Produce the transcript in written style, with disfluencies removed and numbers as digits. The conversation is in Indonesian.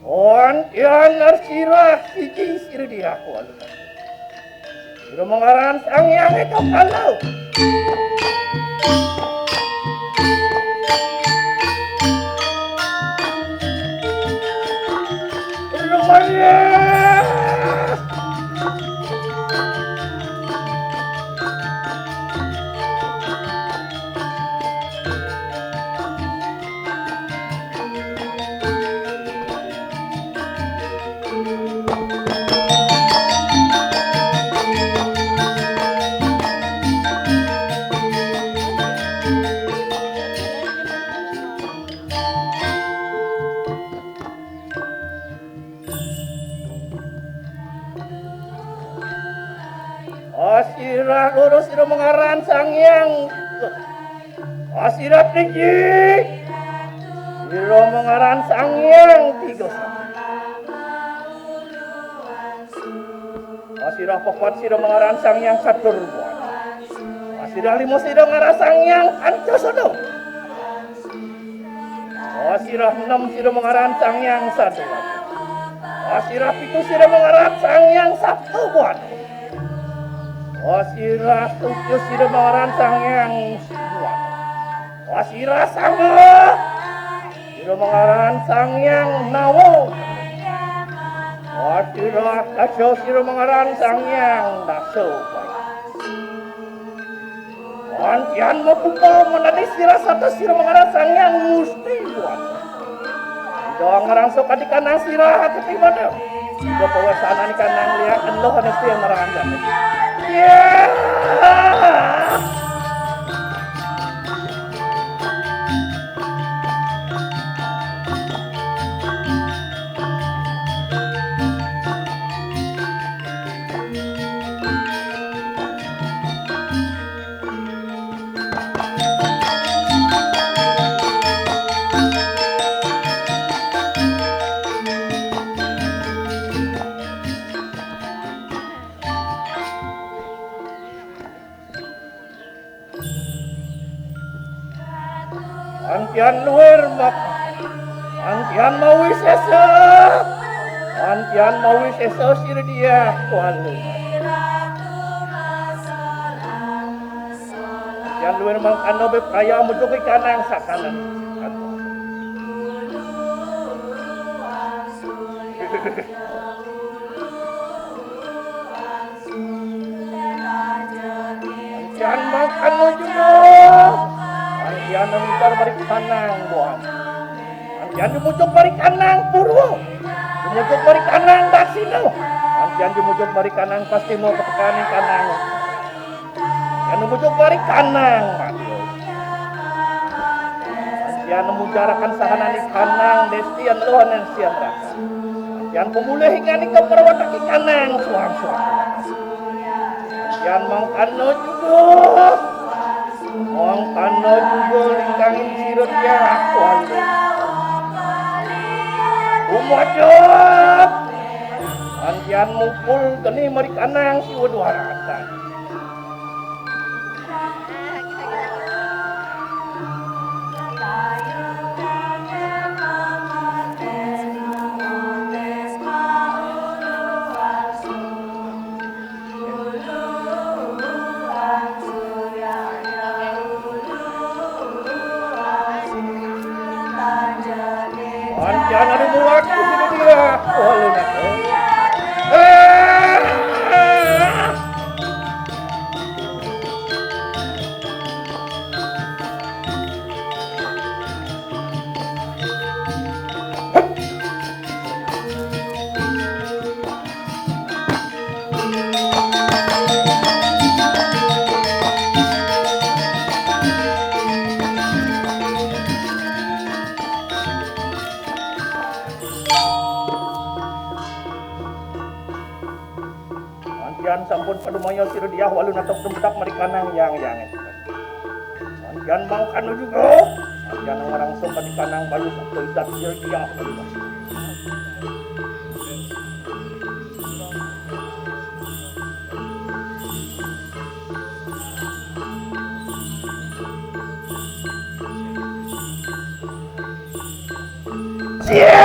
Ontian arsirah siji sirdia kual. Sira mengaran sang yang itu kalau. Rumahnya. Asirah lurus sira mengaran sang yang asirah tinggi sira mengaran sang yang tiga asirah papat sira mengaran sang yang catur asirah lima sira mengaran sang yang ancasodo asirah enam sira mengaran sang yang satu asirah pitu sira mengaran sang yang sabtu buat Wasirah tujuh sira mengaran sang yang buat Wasirah sama sira mengaran sang yang nawo Wasirah tasyo sira mengaran sang yang daso Wantian membuka menadi sira satu sira mengaran sang yang musti buat Doang ngarang sok adik kanang sira hati mana Udah pawasanan kanang lihat endo hanesti yang merangan jamin Yeah! Antian luar mak, antian mau sesa, antian mau sesa sir dia kualu. Antian luar mak anu bekaya mujuk ikanang sakanan. Antian mak anu juga. Antian mengitar balik kanang buat. Antian dimujuk balik kanang purwo. Dimujuk balik kanang dasino. Antian dimujuk balik kanang pasti mau ketekanin kanang. Antian dimujuk balik kanang Matius. Antian memujarakan sahanani kanang destian Tuhan yang sian raka. Antian pemulih hingga ni keperwataki kanang suang-suang. Antian mangkano juga. Wong kano juga lingkangin sirut ya akuan. Umajot. Antian mukul geni mari kanang si waduharatan. Antian ada muat sudah dia. Walau nak. Antian sampun padumayo siru dia walau natok dumdak marikanang yang Antian mau kanu juga. Antian ngarangsung marikanang bayu sakto idat siru dia walau. Yeah!